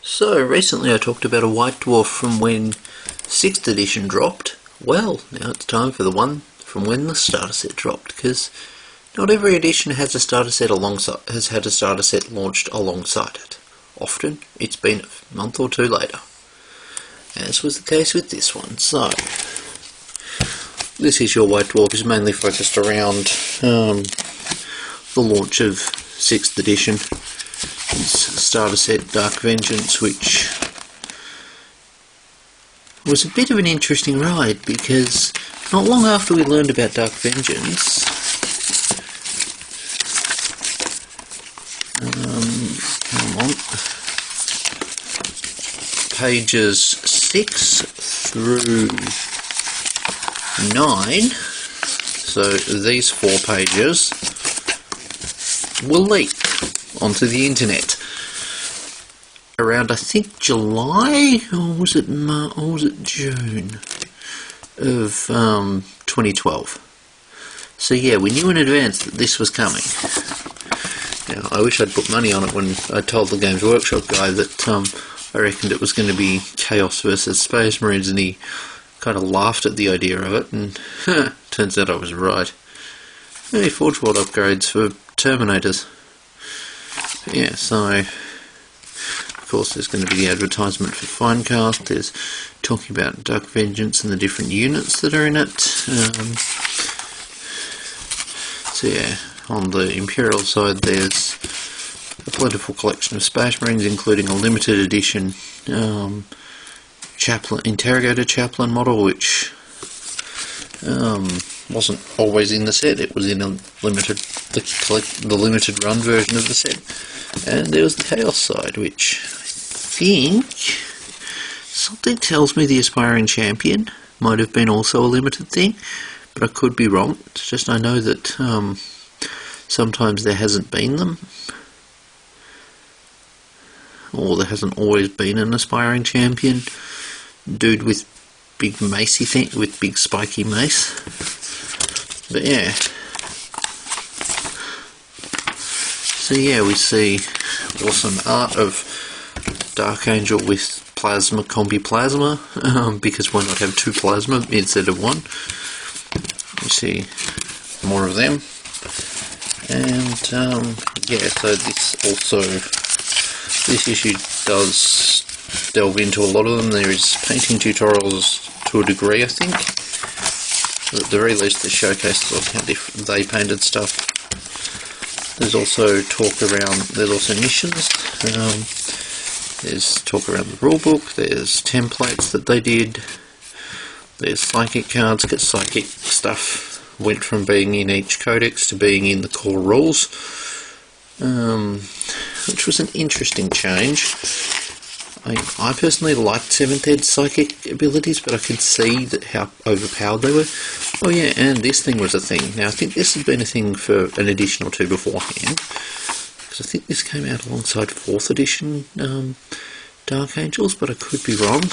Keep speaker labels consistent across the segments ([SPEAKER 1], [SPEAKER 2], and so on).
[SPEAKER 1] So recently I talked about a white dwarf from when 6th edition dropped. Well, now it's time for the one from when the starter set dropped, because not every edition has a starter set had a starter set launched alongside it. Often it's been a month or two later, as was the case with this one. So this is your white dwarf, is mainly focused around the launch of 6th edition. Starter set Dark Vengeance, which was a bit of an interesting ride, because not long after we learned about Dark Vengeance, pages 6 through 9, so these 4 pages will leak onto the internet around, I think, July, or was it June of 2012. So yeah, we knew in advance that this was coming. Now, I wish I'd put money on it when I told the Games Workshop guy that I reckoned it was going to be Chaos versus Space Marines, and he kind of laughed at the idea of it, and turns out I was right. Hey, Forge World upgrades for Terminators. Yeah, so of course there's going to be the advertisement for Finecast. There's talking about Dark Vengeance and the different units that are in it. So yeah, on the Imperial side there's a plentiful collection of Space Marines, including a limited edition Interrogator Chaplain model, which wasn't always in the set. It was in a the limited run version of the set. And there was the Chaos side, which I think something tells me the Aspiring Champion might have been also a limited thing, but I could be wrong. It's just I know that sometimes there hasn't been them, or there hasn't always been an Aspiring Champion dude with big macey thing, with big spiky mace. But yeah. So yeah, we see awesome art of Dark Angel with plasma, combi plasma, because why not have 2 plasma instead of 1? We see more of them, and yeah, so this issue does delve into a lot of them. There is painting tutorials to a degree, I think. At the very least, the showcases of how different they painted stuff. There's also talk around, there's also missions, there's talk around the rulebook, there's templates that they did, there's psychic cards, because psychic stuff went from being in each codex to being in the core rules, which was an interesting change. I personally liked 7th Ed psychic abilities, but I could see that how overpowered they were. Oh yeah, and this thing was a thing. Now I think this has been a thing for an edition or 2 beforehand, because I think this came out alongside 4th edition Dark Angels, but I could be wrong.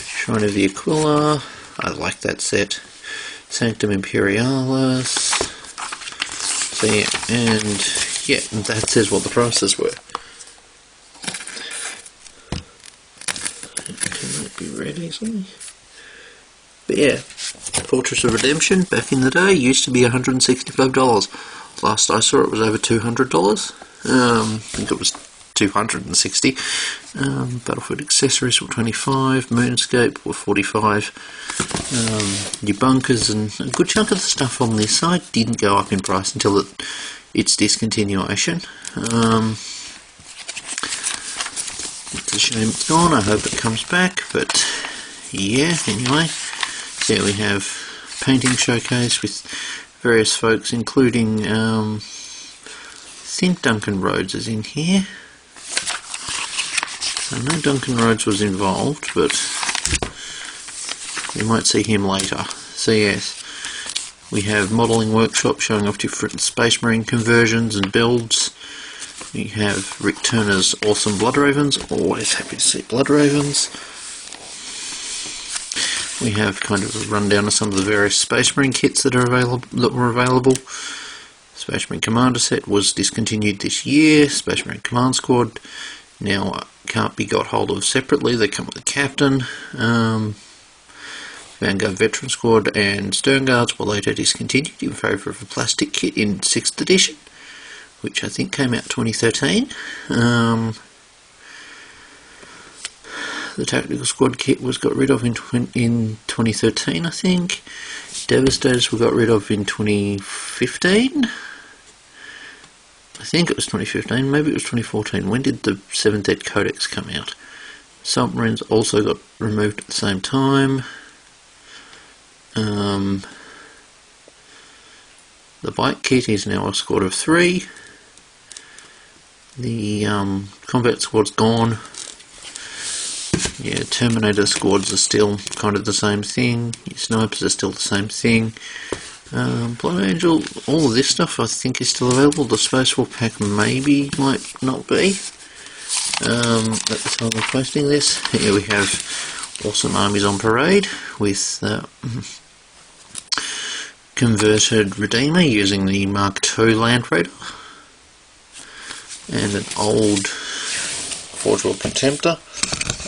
[SPEAKER 1] Shrine of the Aquila, I like that set. Sanctum Imperialis. So yeah, and yeah, that says what the prices were. Be read easily. But yeah, Fortress of Redemption back in the day used to be $165. Last I saw it was over $200. I think it was $260. Battlefield accessories were $25. Moonscape were $45. Your bunkers and a good chunk of the stuff on this side didn't go up in price until its discontinuation. It's a shame it's gone. I hope it comes back, but yeah, anyway. So we have painting showcase with various folks, including I think Duncan Rhodes is in here. I know Duncan Rhodes was involved, but you might see him later. So yes, we have modelling workshop showing off different Space Marine conversions and builds. We have Rick Turner's awesome Blood Ravens, always happy to see Blood Ravens. We have kind of a rundown of some of the various Space Marine kits that were available. Space Marine Commander set was discontinued this year. Space Marine Command Squad now can't be got hold of separately. They come with a captain. Vanguard Veteran Squad and Stern Guards were later discontinued in favour of a plastic kit in 6th edition, which I think came out 2013. The Tactical Squad kit was got rid of in 2013, I think. Devastators were got rid of in 2015. I think it was 2015, maybe it was 2014. When did the 7th Ed Codex come out? Submarines also got removed at the same time. The bike kit is now a squad of 3. The combat squad's gone. Yeah, Terminator squads are still kind of the same thing. Your snipers are still the same thing. Blood Angel, all of this stuff I think is still available. The Space War pack maybe might not be at the time of posting this. Here we have awesome armies on parade with converted Redeemer using the Mark II Land Raider and an old Forge World Contemptor.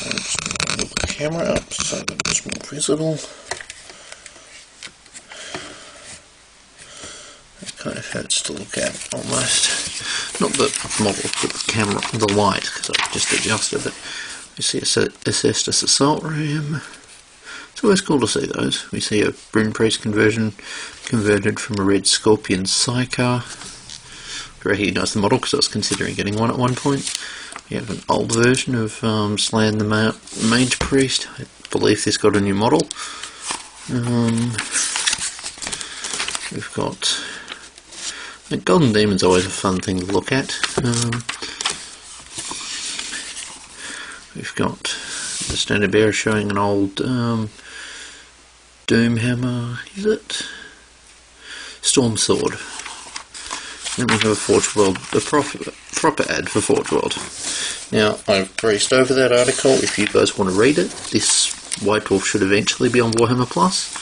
[SPEAKER 1] Just move the camera up so that it's more visible. It kind of hurts to look at almost. Not the model, but the camera, the light, because I've just adjusted it. We see a Acestus Assault Ram. It's always cool to see those. We see a Bryn Priest conversion converted from a Red Scorpion Psyker. I recognise the model because I was considering getting one at one point. We have an old version of Slan the Mage Priest. I believe this got a new model. We've got... Golden Demon's always a fun thing to look at. We've got the Standard Bearer showing an old Doomhammer, is it? Storm Sword. Then we have a Forge World, a proper ad for Forge World. Now, I've breezed over that article. If you guys want to read it, this White Dwarf should eventually be on Warhammer Plus.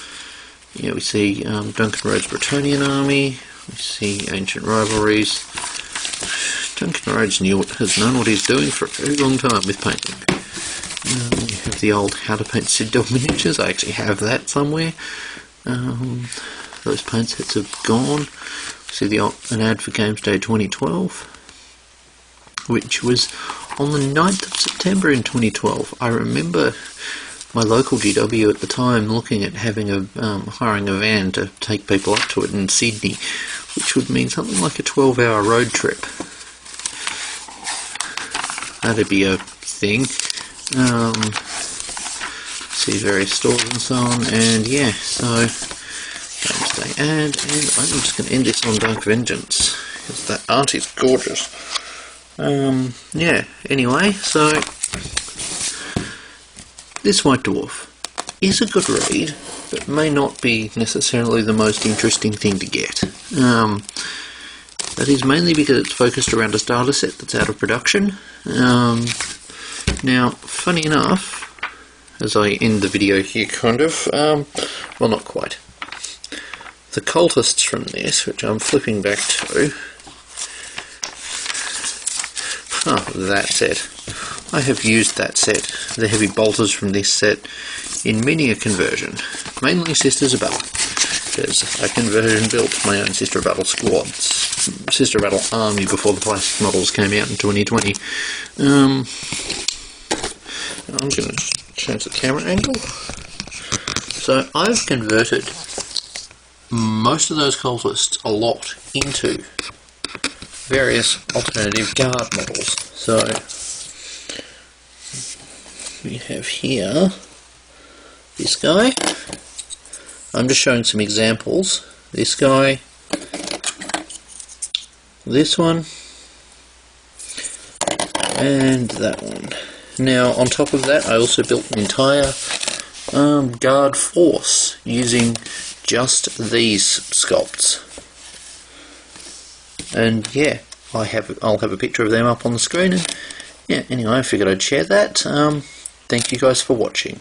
[SPEAKER 1] Yeah, we see Duncan Rhodes' Bretonian army. We see Ancient Rivalries. Duncan Rhodes has known what he's doing for a very long time with painting. We have the old How to Paint Citadel miniatures. I actually have that somewhere. Those paint sets have gone. We see an ad for Games Day 2012, which was on the 9th of September in 2012. I remember my local GW at the time looking at having hiring a van to take people up to it in Sydney, which would mean something like a 12-hour road trip. That'd be a thing. See various stores and so on, and yeah, so Games Day ad, and I'm just going to end this on Dark Vengeance because that art is gorgeous. Yeah, anyway, so this White Dwarf is a good read, but may not be necessarily the most interesting thing to get. That is mainly because it's focused around a starter set that's out of production. Now, funny enough, as I end the video here, kind of, well, not quite. The cultists from this, which I'm flipping back to, that set. I have used that set, the heavy bolters from this set, in many a conversion, mainly Sisters of Battle, because I conversion built my own Sister of Battle squads, Sister of Battle army before the plastic models came out in 2020. I'm going to change the camera angle. So I've converted most of those cultists a lot into various alternative guard models. So we have here this guy. I'm just showing some examples. This guy, this one, and that one. Now, on top of that, I also built an entire guard force using just these sculpts. And yeah, I'll have a picture of them up on the screen. And yeah, anyway, I figured I'd share that. Thank you guys for watching.